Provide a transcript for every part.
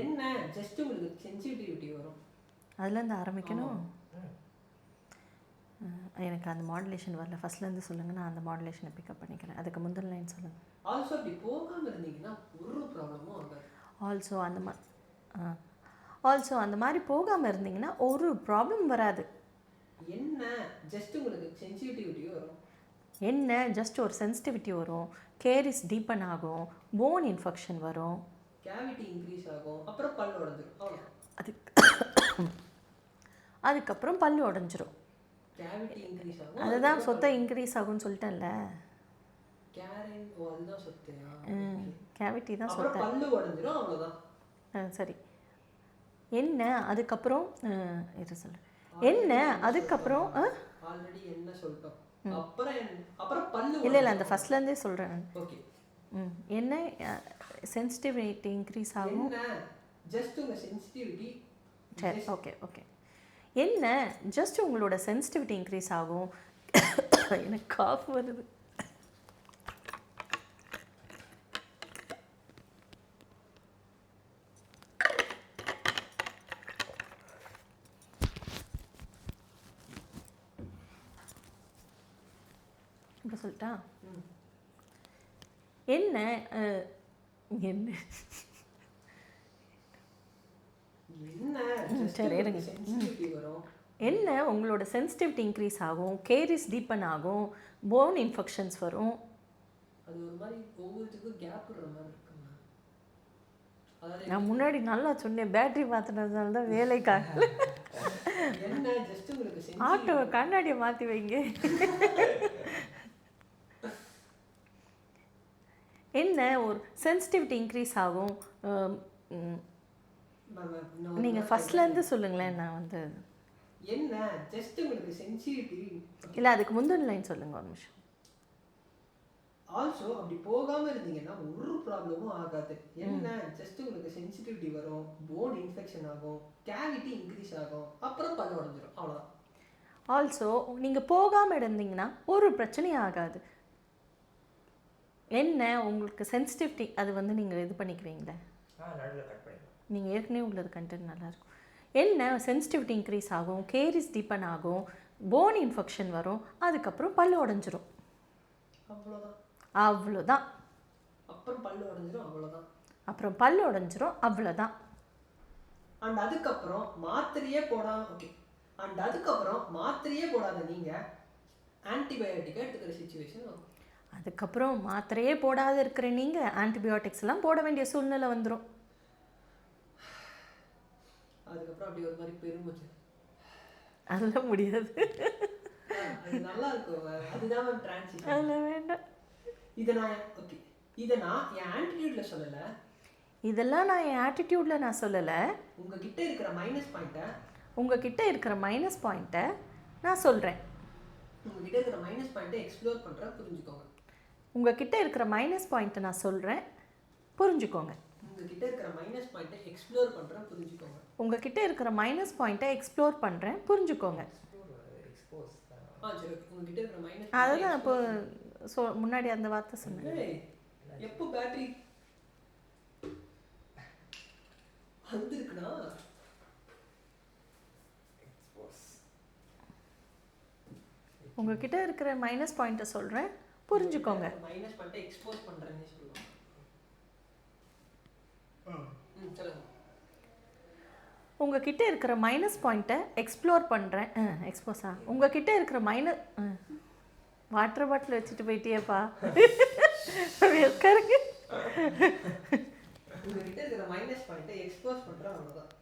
என்ன ஜஸ்ட் உங்களுக்கு சென்சிட்டிவிட்டி வரும். அதுலேருந்து ஆரம்பிக்கணும். எனக்கு அந்த மாடுலேஷன் வரல. ஃபஸ்ட்லேருந்து சொல்லுங்கள், நான் அந்த மாடுலேஷனை பிக்கப் பண்ணிக்கிறேன். அதுக்கு முந்தின லைன் சொல்லுங்கள். ஆல்சோ அப்படி போகாமல் இருந்தீங்கன்னா ஒரு ப்ராப்ளமும் ஆகாது. ஆல்சோ அந்த மாதிரி போகாமல் இருந்தீங்கன்னா ஒரு ப்ராப்ளம் வராது. என்ன ஜஸ்ட் உங்களுக்கு சென்சிட்டிவிட்டி வரும். என்ன ஜஸ்ட் ஒரு சென்சிட்டிவிட்டி வரும். கேரிஸ் டீப்பன் ஆகும். போன் இன்ஃபெக்ஷன் வரும். கேவிட்டி இன்க்ரீஸ் ஆகும். அப்புறம் பல் உடஞ்சிரும். அதுக்கப்புறம் பல் உடஞ்சிரும். கேவிட்டி இன்க்ரீஸ் ஆகும். அதுதான் சொத்தை இன்க்ரீஸ் ஆகும்னு சொல்லிட்டேன்ல. அதுதான் சொத்தையா? கேவிட்டி தான் சொத்தை. பல்லு உடஞ்சிரும், அவ்வளோதான். சரி. என்ன அதுக்கப்புறம் இது சொல்லு. என்ன அதுக்கப்புறம் ஆல்ரெடி என்ன சொல்லிட்டோம். அப்புறம் பல்லு இல்லை அந்த ஃபர்ஸ்ட்லேருந்தே சொல்கிறேன். ஓகே. என்ன சென்சிட்டிவிட்டி இன்க்ரீஸ் ஆகும். ஜஸ்ட் உங்கள் சென்சிட்டிவிட்டி. சரி, ஓகே. என்ன ஜஸ்ட் உங்களோட சென்சிட்டிவிட்டி இன்க்ரீஸ் ஆகும். எனக்கு காஃப் வருது. இப்போ சொல்லிட்டா என்ன என்ன சரி இருங்க. என்ன உங்களோட சென்சிட்டிவிட்டி இன்க்ரீஸ் ஆகும். கேரிஸ் டீப்பன் ஆகும். போன் இன்ஃபெக்ஷன்ஸ் வரும். அது ஒரு மாதிரி ஒவ்வொருத்துக்கும் கேப் விடுற மாதிரி இருக்குங்க. நான் முன்னாடி நல்லா சொன்னேன், பேட்டரி மாற்றினதுனால தான் வேலைக்காக. என்ன ஜஸ்ட் உங்களுக்கு ஆட்டோவை கண்ணாடியை மாற்றி வைங்க. என்ன ஒரு சென்சிட்டிவிட்டி இன்க்ரீஸ் ஆகும். நீங்கள் ஃபஸ்ட்லேருந்து சொல்லுங்களேன். நான் வந்து என்ன ஜஸ்ட் உங்களுக்கு சென்சிட்டிவிட்டி இல்லை, அதுக்கு முந்தின லைன் சொல்லுங்கள் ஒரு நிமிஷம். ஆல்சோ அப்படி போகாமல் இருந்தீங்கன்னா ஒரு ப்ராப்ளமும் ஆகாது. என்ன ஜஸ்ட் உங்களுக்கு சென்சிட்டிவிட்டி வரும். போன் இன்ஃபெக்ஷன் ஆகும். கேவிட்டி இன்க்ரீஸ் ஆகும். அப்புறம் பல்லு உடஞ்சிரும், அவ்வளோதான். ஆல்சோ நீங்கள் போகாமல் இருந்தீங்கன்னா ஒரு பிரச்சனையும் ஆகாது. என்ன உங்களுக்கு சென்சிட்டிவிட்டி அது வந்து நீங்கள் இது பண்ணிக்குவீங்களே, நீங்கள் ஏற்கனவே உள்ளது கண்டென்ட் நல்லாயிருக்கும். என்ன சென்சிட்டிவிட்டி இன்க்ரீஸ் ஆகும். கேரிஸ் டீப்பன் ஆகும். போன் இன்ஃபெக்ஷன் வரும். அதுக்கப்புறம் பல்லு உடஞ்சிரும், அவ்வளோதான். அப்புறம் பல்லு உடஞ்சிரும், அவ்வளோதான். அப்புறம் பல்லு உடஞ்சிரும், அவ்வளோதான். அண்ட் அதுக்கப்புறம் மாத்திரையே போடாத நீங்கள் ஆன்டிபயோட்டிக்காக எடுத்துக்கிற சுச்சுவேஷன் வரும். அதுக்கப்புறம் மாத்திரையே போடாத இருக்கிற நீங்கள் ஆன்டிபயோட்டிக்ஸ் எல்லாம் போட வேண்டிய சூழ்நிலை வந்துடும். அதுக்கப்புறம் அப்படி ஒரு மாதிரி பெருமூச்சு. அதெல்லாம் முடியாது. அது நல்லா இருக்கும். அதுதான் டிரான்சிஷன். அதெல்லாம் வேண்டாம். இதை நான் என் ஆட்டிடியூட்ல சொல்லலை. இதெல்லாம் நான் என் ஆட்டிடியூட்ல நான் சொல்லலை. உங்ககிட்ட இருக்கிற மைனஸ் பாயிண்ட்டை நான் சொல்கிறேன். உங்ககிட்ட இருக்கிற மைனஸ் பாயிண்ட்டை எக்ஸ்ப்ளோர் பண்ணுறேன், புரிஞ்சுக்கோங்க. உங்ககிட்ட இருக்கிற மைனஸ் பாயிண்ட்டை நான் சொல்கிறேன், புரிஞ்சுக்கோங்க. உங்ககிட்ட இருக்கிற மைனஸ் பாயிண்ட்டை எக்ஸ்ப்ளோர் பண்ணுறேன், புரிஞ்சுக்கோங்க. உங்ககிட்ட இருக்கிற மைனஸ் பாயிண்ட்டை எக்ஸ்ப்ளோர் பண்ணுறேன், புரிஞ்சுக்கோங்க. உங்ககிட்ட இருக்கிற மைனஸ் அதுதான் இப்போ முன்னாடி அந்த வார்த்தை சொன்னேன். எப்போ பேட்டரி வந்துருக்குன்னா உங்ககிட்ட இருக்கிற மைனஸ் பாயிண்ட்டை சொல்கிறேன், புரிஞ்சுக்கோங்க. மைனஸ் பாயிண்ட்டை எக்ஸ்போஸ் பண்ணுறேன்னு சொல்லுவோம். சொல்லுங்க. உங்ககிட்ட இருக்கிற மைனஸ் பாயிண்ட்டை எக்ஸ்ப்ளோர் பண்ணுறேன். உங்ககிட்ட இருக்கிற வாட்டர் பாட்டில் வச்சுட்டு போயிட்டியேப்பா. உட்காருங்க. உங்ககிட்ட இருக்கிற மைனஸ் பாயிண்ட்டை எக்ஸ்போஸ் பண்ணுறேன், அவ்வளோதான்.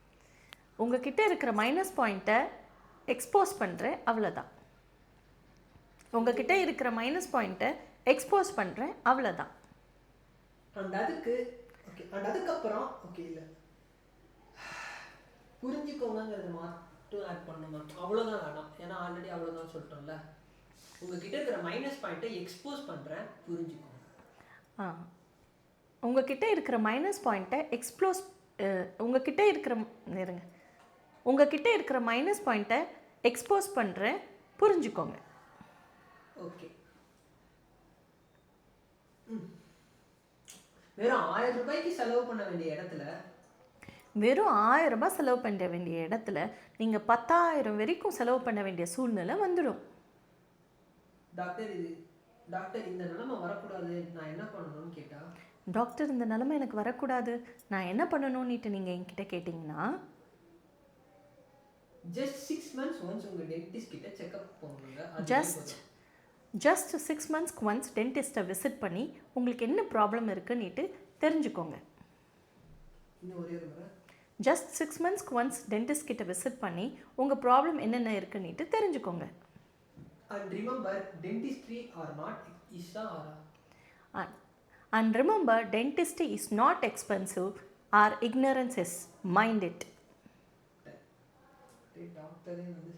உங்ககிட்ட இருக்கிற மைனஸ் பாயிண்ட்டை எக்ஸ்போஸ் பண்ணுறேன், அவ்வளோதான். உங்ககிட்ட இருக்கிற மைனஸ் பாயிண்ட்டை எக்ஸ்போஸ் பண்ணுறேன், அவ்வளோதான். அதுக்கப்புறம் இல்லை புரிஞ்சுக்கோங்கிறது மட்டும் ஆட் பண்ணணும். அவ்வளோதான் வேணாம், ஏன்னா ஆல்ரெடி அவ்வளோதான் சொல்லிட்டோம்ல. உங்ககிட்ட இருக்கிற மைனஸ் பாயிண்ட்டை எக்ஸ்போஸ் பண்ணுறேன், புரிஞ்சுக்கோங்க. உங்ககிட்ட இருக்கிற மைனஸ் பாயிண்ட்டை உங்ககிட்ட இருக்கிற மைனஸ் பாயிண்ட்டை எக்ஸ்போஸ் பண்ணுறேன், புரிஞ்சுக்கோங்க. ஓகே. வெறும் 1000 ரூபாய்க்கு செலவு பண்ண வேண்டிய இடத்துல வெறும் 1000 ரூபாய் செலவு பண்ண வேண்டிய இடத்துல நீங்கள் 10,000 வரைக்கும் செலவு பண்ண வேண்டிய சூழ்நிலை வந்துடும். டாக்டர் இந்த நிலைமை வரக்கூடாது, நான் என்ன பண்ணணும்னு கேட்டா, டாக்டர் இந்த நிலைமை எனக்கு வரக்கூடாது, நான் என்ன பண்ணணும்னுட்டு நீங்கள் என்கிட்ட கேட்டிங்கன்னா, ஜஸ்ட் 6 months ஒன்ஸ் உங்கள் டென்டிஸ்ட் கிட்ட செக்அப் போகணுங்க. ஜஸ்ட் 6 monthsக்கு ஒன்ஸ் டென்டிஸ்ட்டை விசிட் பண்ணி உங்களுக்கு என்ன ப்ராப்ளம் இருக்குன்னுட்டு தெரிஞ்சுக்கோங்க. இன்னும் ஒரே ஒரு முறை, ஜஸ்ட் 6 monthsக்கு ஒன்ஸ் டென்டிஸ்ட் கிட்ட விசிட் பண்ணி உங்கள் ப்ராப்ளம் என்னென்ன இருக்குன்னுட்டு தெரிஞ்சுக்கோங்க. And remember dentistry are not இஸ்ஸா ஆரா. And remember, dentistry is not expensive. Our ignorance is. Mind it. டாக்டரே வந்து